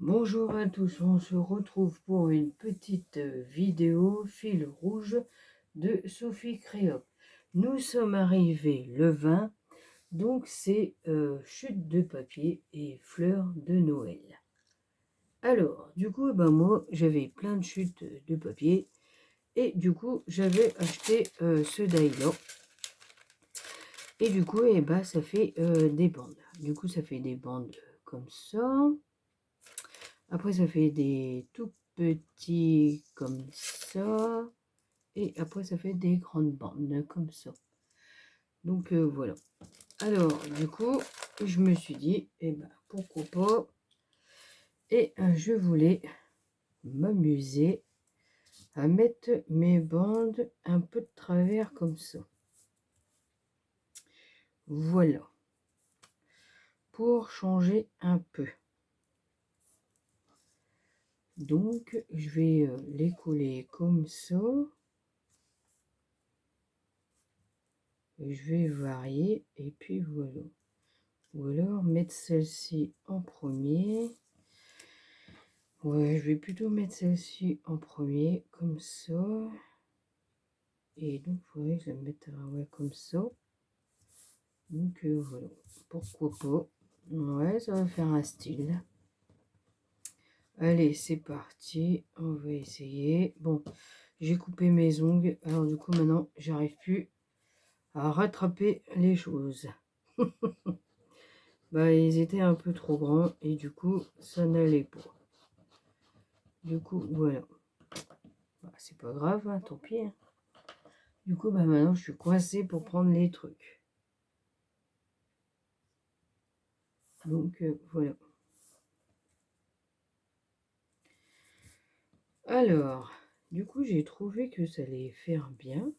Bonjour à tous, on se retrouve pour une petite vidéo fil rouge de Sophie Créop. Nous sommes arrivés le 20, donc c'est chute de papier et fleurs de Noël. Alors, du coup, moi j'avais plein de chutes de papier et du coup j'avais acheté ce die-là. Et du coup, ça fait des bandes. Du coup, ça fait des bandes comme ça. Après, ça fait des tout petits comme ça. Et après, ça fait des grandes bandes comme ça. Donc, voilà. Alors, du coup, je me suis dit, pourquoi pas. Et je voulais m'amuser à mettre mes bandes un peu de travers comme ça. Voilà. Pour changer un peu. Donc, je vais les coller comme ça. Et je vais varier. Et puis voilà. Ou alors mettre celle-ci en premier. Ouais, je vais plutôt mettre celle-ci en premier, comme ça. Et donc, il faudrait que je la mette comme ça. Donc, voilà. Pourquoi pas. Ouais, ça va faire un style. Allez, c'est parti. On va essayer. Bon, j'ai coupé mes ongles. Alors, du coup, maintenant, j'arrive plus à rattraper les choses. Ils étaient un peu trop grands et du coup, ça n'allait pas. Du coup, voilà. C'est pas grave, hein, tant pis. Hein. Du coup, maintenant, je suis coincée pour prendre les trucs. Donc, voilà. Alors, du coup, j'ai trouvé que ça allait faire bien.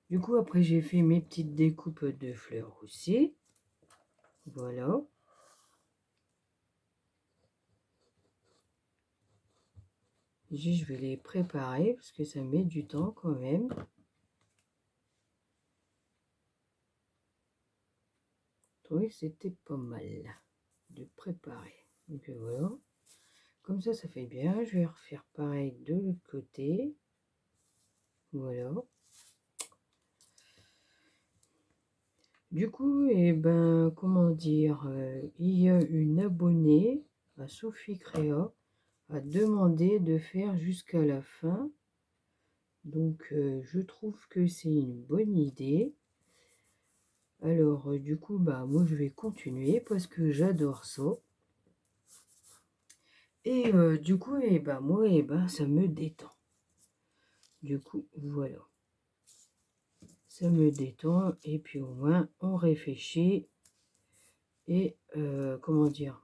Du coup, après, j'ai fait mes petites découpes de fleurs aussi. Voilà. Je vais les préparer parce que ça met du temps quand même. Je trouvais que c'était pas mal de préparer. Donc, voilà. Comme ça fait bien. Je vais refaire pareil de l'autre côté. Voilà. Du coup, comment dire, il y a une abonnée à Sophie Créa a demandé de faire jusqu'à la fin. Donc, je trouve que c'est une bonne idée. Alors, du coup, moi, je vais continuer parce que j'adore ça. Et du coup, moi, ça me détend. Du coup, voilà. Ça me détend et puis au moins, on réfléchit. Et, comment dire,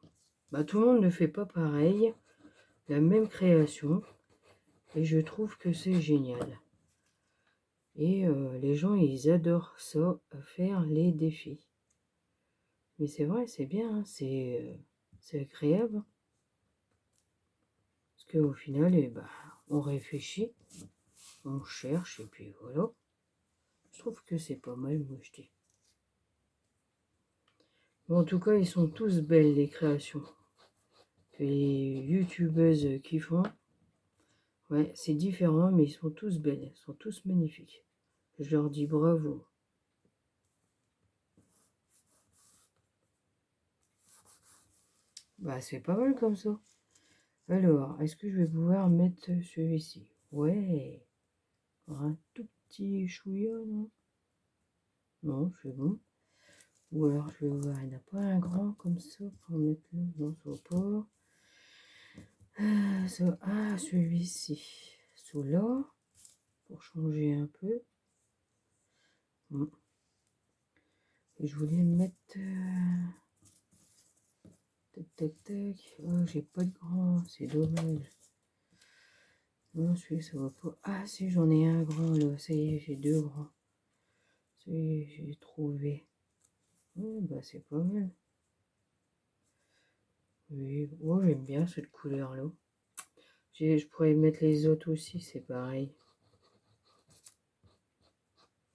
tout le monde ne fait pas pareil, la même création. Et je trouve que c'est génial. Et les gens, ils adorent ça, faire les défis. Mais c'est vrai, c'est bien, hein, c'est agréable. Parce qu'au final, on réfléchit, on cherche, et puis voilà. Je trouve que c'est pas mal, moi je dis. Bon, en tout cas, ils sont tous belles, les créations. Les youtubeuses qui font, ouais, c'est différent, mais ils sont tous belles, ils sont tous magnifiques. Je leur dis bravo. C'est pas mal comme ça. Alors, est-ce que je vais pouvoir mettre celui-ci? Ouais. Un tout petit chouïa, non? Non, c'est bon. Ou alors, je vais voir, il n'y en a pas un grand comme ça pour mettre là. Non, ça va pas. Celui-ci. Celui-là, pour changer un peu. Et je voulais mettre... Tac, tac, tac. Oh, j'ai pas de grand, c'est dommage. Non, celui ça va pas. Ah, si, j'en ai un grand, là. Ça y est, j'ai deux grands. Ça y est, j'ai trouvé. C'est pas mal. Oui, oh, j'aime bien cette couleur-là. Je pourrais mettre les autres aussi, c'est pareil.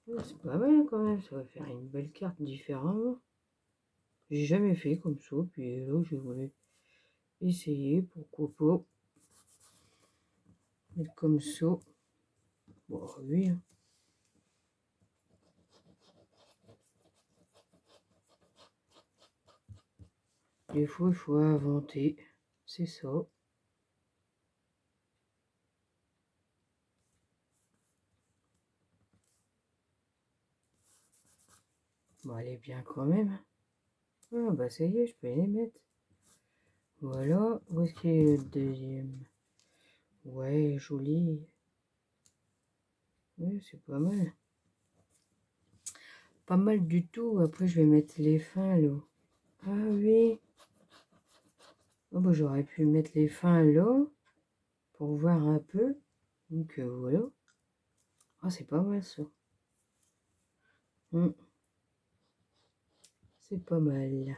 C'est pas mal quand même, ça va faire une belle carte différemment. J'ai jamais fait comme ça, puis là j'ai voulu essayer, pourquoi pas. Mettre comme ça. Bon, oui. Hein. Des fois, il faut inventer. C'est ça. Bon, elle est bien quand même. Ah, bah ça y est, je peux les mettre. Voilà. Où est-ce qu'il est le deuxième? Ouais, joli. Oui, c'est pas mal. Pas mal du tout. Après, je vais mettre les fins là. Ah oui. Oh, bah, j'aurais pu mettre les fins là pour voir un peu. Donc voilà. Ah, c'est pas mal ça. C'est pas mal.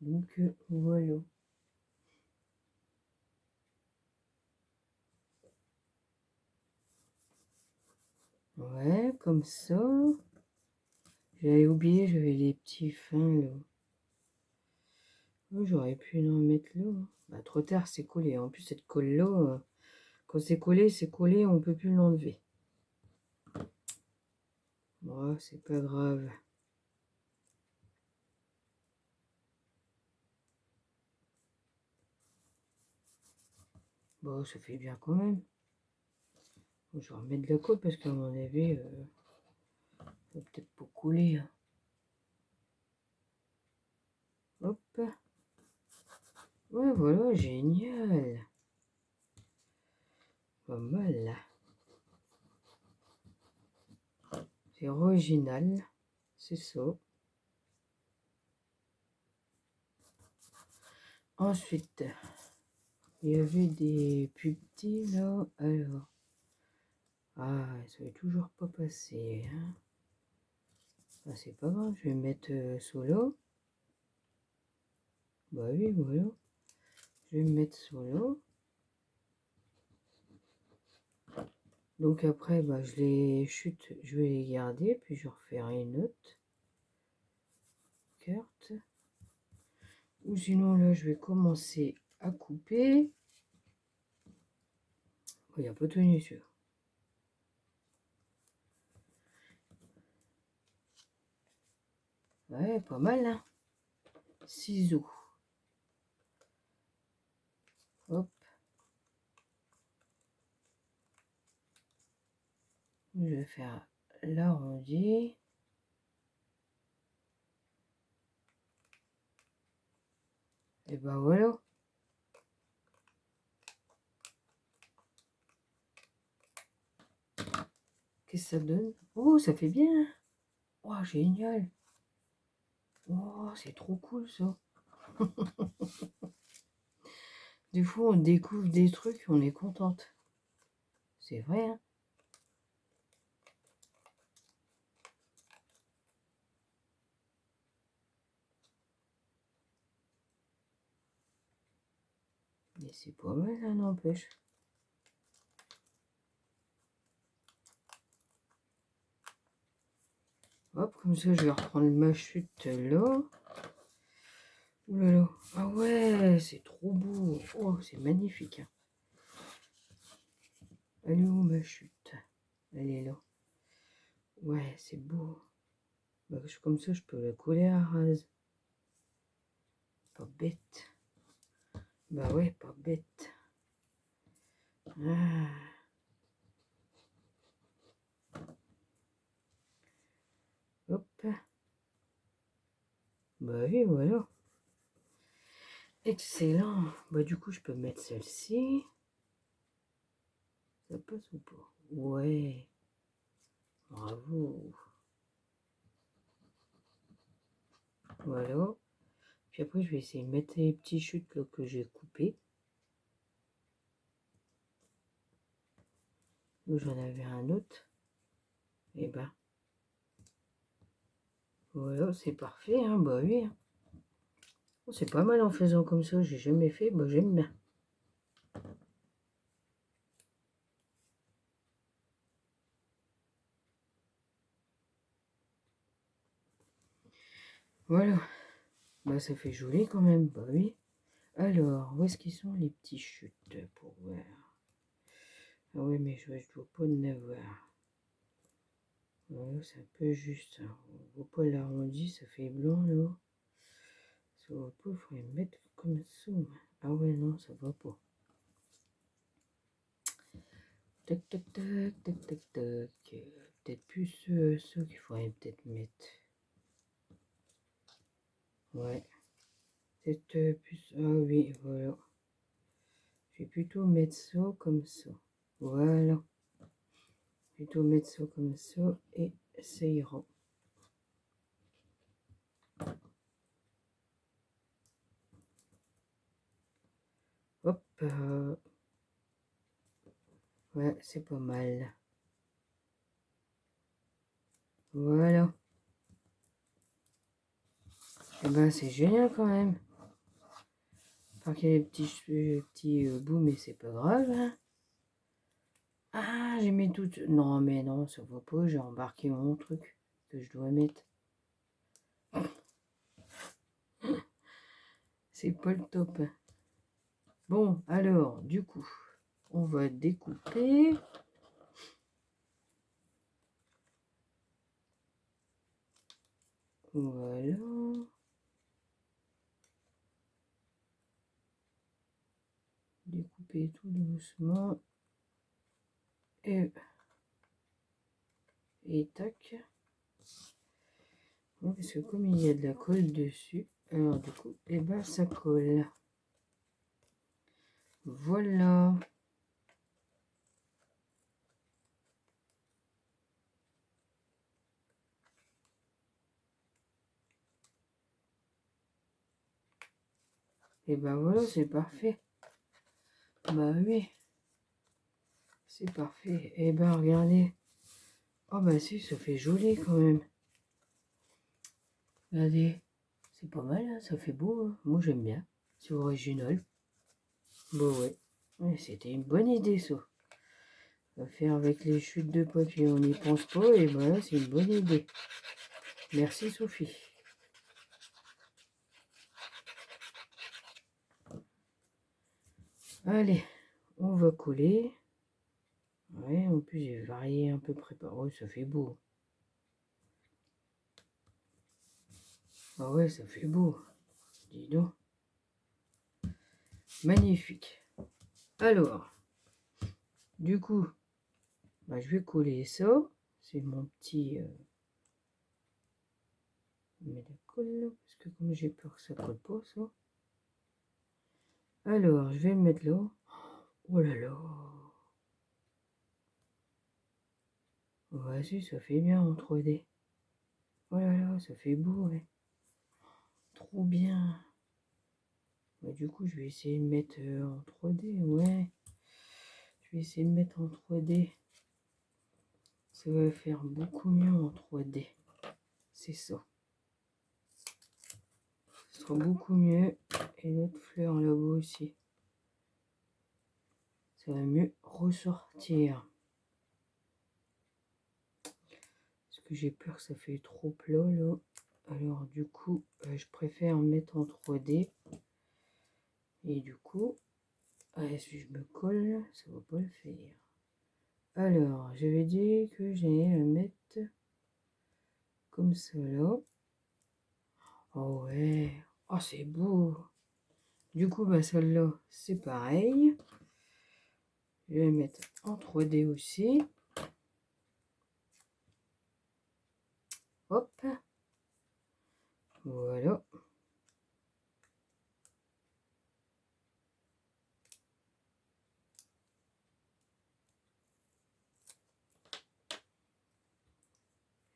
Donc voilà. Ouais, comme ça. J'avais oublié, j'avais les petits fins là. Oh, j'aurais pu en mettre là. Bah, trop tard, c'est collé. En plus, cette colle-là, quand c'est collé, on peut plus l'enlever. Bon, c'est pas grave. Bon, ça fait bien quand même. Je vais remettre de la colle parce qu'à mon avis, ça va peut-être pas couler. Hein. Hop. Ouais, voilà, génial. Pas mal. C'est original. C'est ça. Ensuite, il y avait des plus petits là. Alors. Ah, ça va toujours pas passer. Hein. Ah, c'est pas grave, je vais mettre solo. Bah oui, voilà. Je vais mettre solo. Donc après, bah, je les chute, je vais les garder, puis je referai une autre carte. Ou sinon, là, je vais commencer à couper. Oh, il n'y a pas de tenue sûr. Ouais, pas mal, hein. Ciseaux. Hop. Je vais faire l'arrondi. Et ben voilà. Qu'est-ce que ça donne? Oh, ça fait bien. Oh, génial. Oh, c'est trop cool ça. Des fois, on découvre des trucs, on est contente. C'est vrai, hein? Mais c'est pas mal, ça n'empêche. Hop, comme ça, je vais reprendre ma chute là. Ouh là là. Ah ouais, c'est trop beau. Oh, c'est magnifique. Hein. Elle est où ma chute? Elle est là. Ouais, c'est beau. Bah, comme ça, je peux la coller à rase. Pas bête. Bah ouais, pas bête. Ah. Hop. Bah oui, voilà. Excellent. Bah du coup, je peux mettre celle-ci. Ça passe ou pas? Ouais. Bravo. Voilà. Puis après, je vais essayer de mettre les petits chutes là, que j'ai coupés. Là, j'en avais un autre. Et ben, voilà, c'est parfait. Hein, bah oui. Hein. Oh, c'est pas mal en faisant comme ça. J'ai jamais fait. Bah, j'aime bien. Voilà. Bah, ça fait joli quand même. Bah oui. Alors, où est-ce qu'ils sont les petits chutes pour voir? Ah ouais, mais je dois pas en avoir. Ouais, c'est un peu juste. Hein. On voit pas l'arrondi, ça fait blanc là. Ça va pas, il faudrait mettre comme ça. Ah ouais, non, ça va pas. Tac, tac, tac, tac, tac, tac. Peut-être plus ceux qu'il faudrait peut-être mettre. Ouais. Peut-être plus. Ah oui, voilà. Je vais plutôt mettre ça comme ça. Voilà. Plutôt mettre ça comme ça et ça ira. Hop. Ouais, c'est pas mal. Voilà. Et ben c'est génial quand même. Enfin qu'il y a des petits bouts, mais c'est pas grave. Hein. Ah, j'ai mis tout. Non, mais non, ça va pas. J'ai embarqué mon truc que je dois mettre. C'est pas le top. Bon, alors, du coup, on va découper. Voilà. Découper tout doucement. Et tac. Bon, parce que comme il y a de la colle dessus, alors du coup, et ben ça colle. Voilà. Et ben voilà, c'est parfait. Bah oui, c'est parfait. Et ben regardez. Oh bah si, ça fait joli quand même. Regardez, c'est pas mal, hein, ça fait beau. Hein. Moi j'aime bien. C'est original. Bon ouais. Ouais, c'était une bonne idée ça. À faire avec les chutes de papier, on n'y pense pas. Et voilà, c'est une bonne idée. Merci Sophie. Allez, on va coller. Ouais, en plus j'ai varié un peu préparé. Oh, ça fait beau. Ah ouais, ça fait beau. Dis donc. Magnifique. Alors, du coup, bah, je vais coller ça. C'est mon petit... Je mets la colle là, parce que comme j'ai peur que ça colle pas, ça. Alors, je vais le mettre là. Oh là là. Vas-y, ça fait bien en 3D. Oh là là, ça fait beau, ouais. Trop bien. Bah, du coup, je vais essayer de mettre en 3D, ouais. Je vais essayer de mettre en 3D. Ça va faire beaucoup mieux en 3D. C'est ça. Ce sera beaucoup mieux. Et l'autre fleur là-bas aussi. Ça va mieux ressortir. Parce que j'ai peur que ça fait trop plat là. Alors du coup, je préfère mettre en 3D. Et du coup, si je me colle, ça va pas le faire. Alors, je vais dire que j'ai à mettre comme ça là. Oh ouais, oh c'est beau. Du coup, bah celle-là, c'est pareil. Je vais mettre en 3D aussi. Hop. Voilà.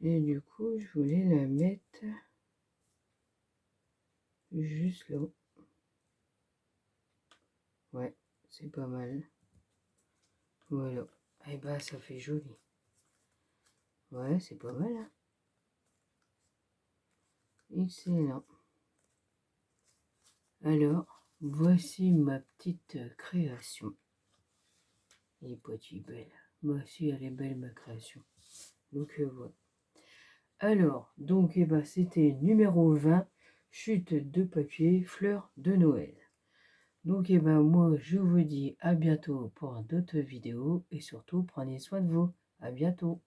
Et du coup, je voulais la mettre juste là. Ouais, c'est pas mal. Voilà. Et bah, ça fait joli. Ouais, c'est pas mal. Hein. Excellent. Alors, voici ma petite création. Elle est pas-tu belle? Moi aussi, elle est belle, ma création. Donc, voilà. Alors, donc, eh ben, c'était numéro 20, chute de papier, fleurs de Noël. Donc, eh ben, moi, je vous dis à bientôt pour d'autres vidéos et surtout, prenez soin de vous. À bientôt.